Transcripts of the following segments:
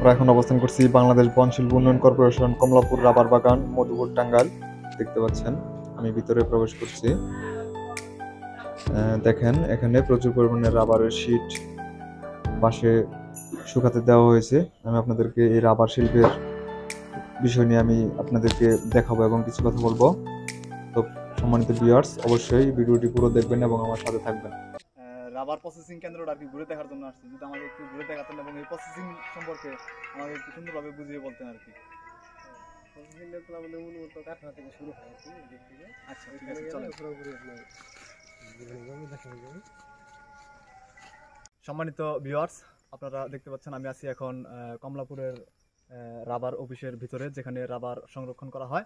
আমরা এখন অবস্থান করছি বাংলাদেশ বন শিল্প উন্নয়ন কর্পোরেশন কমলাপুর রাবার বাগান মধুপুর টাঙ্গাইল। দেখতে পাচ্ছেন আমি ভিতরে প্রবেশ করছি। দেখেন এখানে প্রচুর পরিমাণে রাবারের শীট পাশে শুকাতে দেওয়া হয়েছে। আমি আপনাদেরকে এই রাবার শিল্পের বিষয় নিয়ে আমি আপনাদেরকে দেখাবো এবং কিছু কথা বলবো। তো সম্মানিত ভিউয়ার্স, অবশ্যই ভিডিওটি পুরো দেখবেন এবং আমার সাথে থাকবেন। রাবার প্রসেসিং কেন্দ্রটা আর কি ঘুরে দেখার জন্য আসছি, যদি আমাকে একটু ঘুরে দেখাতেন এবং এই প্রসেসিং সম্পর্কে আমাকে একটু সুন্দরভাবে বুঝিয়ে বলতেন আর কি। প্রসেসিং লেভেল আমাদের মূলত কারখানা থেকে শুরু হয় আর কি, এদিক থেকে। আচ্ছা, ঠিক আছে, চলেন। পুরোপুরি আপনার দেখানো যাবে। সম্মানিত ভিউয়ার্স, আপনারা দেখতে পাচ্ছেন আমি আছি এখন কমলাপুরের রাবার অফিসের ভিতরে, যেখানে রাবার সংরক্ষণ করা হয়।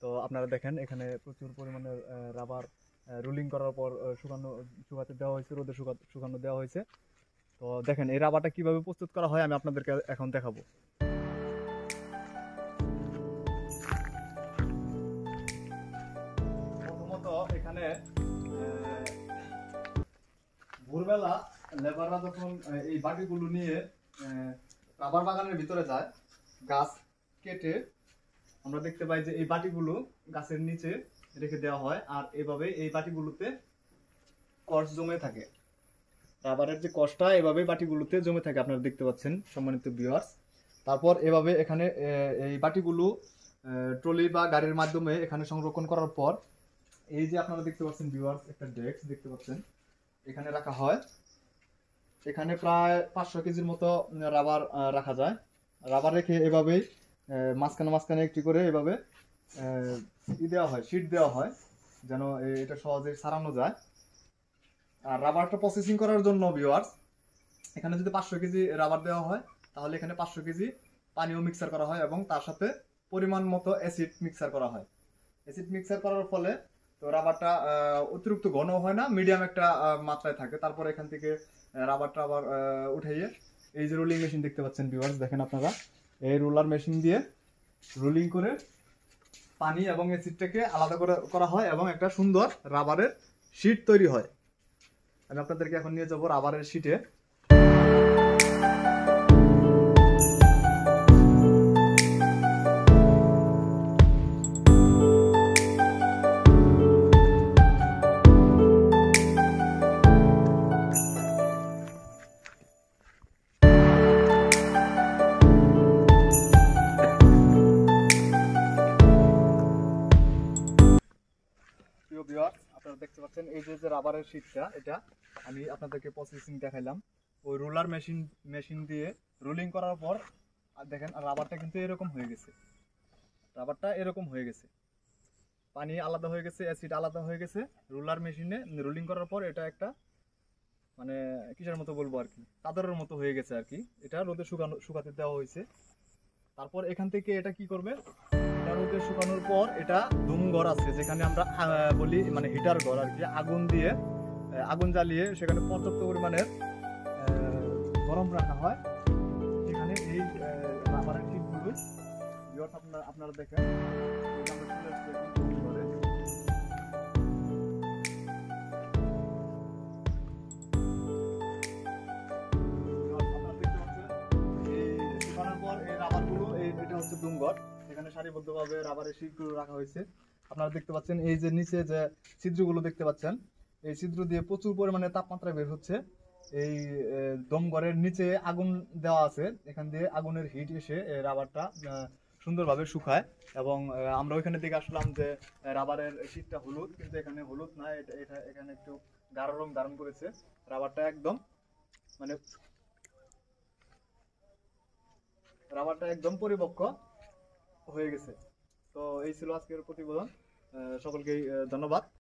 তো আপনারা দেখেন এখানে প্রচুর পরিমাণে রাবার রুলিং করার পর শুকাতে দেওয়া হয়েছে, রোদে শুকানো দেওয়া হয়েছে। তো দেখেন এই রাবারটা কিভাবে প্রস্তুত করা হয় আমি আপনাদেরকে এখন দেখাবো। প্রথমত এখানে ভোরবেলা লেবাররা যখন এই বাটিগুলো নিয়ে রাবার বাগানের ভিতরে যায়, গাছ কেটে আমরা দেখতে পাই যে এই বাটিগুলো গাছের নিচে রেখে দেওয়া হয়, আর এভাবে এই বাটিগুলোতে কষ জমে থাকে। রাবারের যে কষটা এভাবে বাটিগুলোতে জমে থাকে, আপনারা দেখতে পাচ্ছেন সম্মানিত ভিউয়ার্স। তারপর এভাবে এখানে এই বাটিগুলো ট্রলি বা গাড়ির মাধ্যমে এখানে সংরক্ষণ করার পর এই যে আপনারা দেখতে পাচ্ছেন ভিউয়ার্স, একটা ডেস্ক দেখতে পাচ্ছেন এখানে রাখা হয়। এখানে প্রায় 500 কেজির মতো রাবার রাখা যায়। রাবার রেখে এভাবেই মাঝখানে একটি করে এভাবে দেওয়া হয়, শীট দেওয়া হয়, যেন এটা সহজে সারানো যায়। আর রাবারটা প্রসেসিং করার জন্য ভিউয়ার্স, এখানে যদি 500 কেজি রাবার দেওয়া হয় তাহলে এখানে 500 কেজি পানিও মিক্সার করা হয় এবং তার সাথে পরিমাণ মতো অ্যাসিড মিক্সার করা হয়। অ্যাসিড মিক্সার করার ফলে তো রাবারটা অতিরিক্ত ঘন হয় না, মিডিয়াম একটা মাত্রায় থাকে। তারপর এখান থেকে রাবারটা আবার উঠাইয়ে এই যে রোলিং মেশিন দেখতে পাচ্ছেন ভিউয়ার্স, দেখেন আপনারা এই রোলার মেশিন দিয়ে রোলিং করে পানি এবং অ্যাসিডটাকে আলাদা করা হয় এবং একটা সুন্দর রাবারের শীট তৈরি হয়। আমি আপনাদেরকে এখন নিয়ে যাবো রাবারের শীটে। আপনারা দেখতে পাচ্ছেন এই যে রাবারের শীটটা, এটা আমি আপনাদেরকে প্রসেসিং দেখাইলাম। ওই রোলার মেশিন দিয়ে রোলিং করার পর দেখেন রাবারটা কিন্তু এরকম হয়ে গেছে। রাবারটা এরকম হয়ে গেছে, পানি আলাদা হয়ে গেছে, অ্যাসিড আলাদা হয়ে গেছে। রোলার মেশিনে রোলিং করার পর এটা একটা মানে কিসের মতো বলবো আর কি, চাদরের মতো হয়ে গেছে আর কি। এটা রোদে শুকাতে দেওয়া হয়েছে। তারপর এখান থেকে এটা কি করবে, এটা রোদে শুকানোর পর এটা ধুম ঘর আছে, যেখানে আমরা বলি মানে হিটার ঘর আর কি। আগুন জ্বালিয়ে সেখানে পর্যাপ্ত পরিমাণের গরম রাখা হয়। এখানে এই রাবারের শীটগুলো আপনারা দেখেন এখানে সারিবদ্ধভাবে রাবারের শীটগুলো রাখা হয়েছে। আপনারা দেখতে পাচ্ছেন এই যে নিচে যে ছিদ্রগুলো দেখতে পাচ্ছেন, এই ছিদ্র দিয়ে প্রচুর পরিমাণে তাপমাত্রা বের হচ্ছে। এই দমঘরের নিচে আগুন দেওয়া আছে, এখান দিয়ে আগুনের হিট এসে রাবারটা সুন্দরভাবে শুকায়। এবং আমরা ওইখানে থেকে আসলাম যে রাবারের শীটটা হলুদ, কিন্তু এখানে হলুদ না, এটা এখানে একটু গাঢ় রং ধারণ করেছে। রাবারটা একদম পরিপক্ক হয়ে গেছে। তো এই ছিল আজকের প্রতিবেদন। সকলকেই ধন্যবাদ।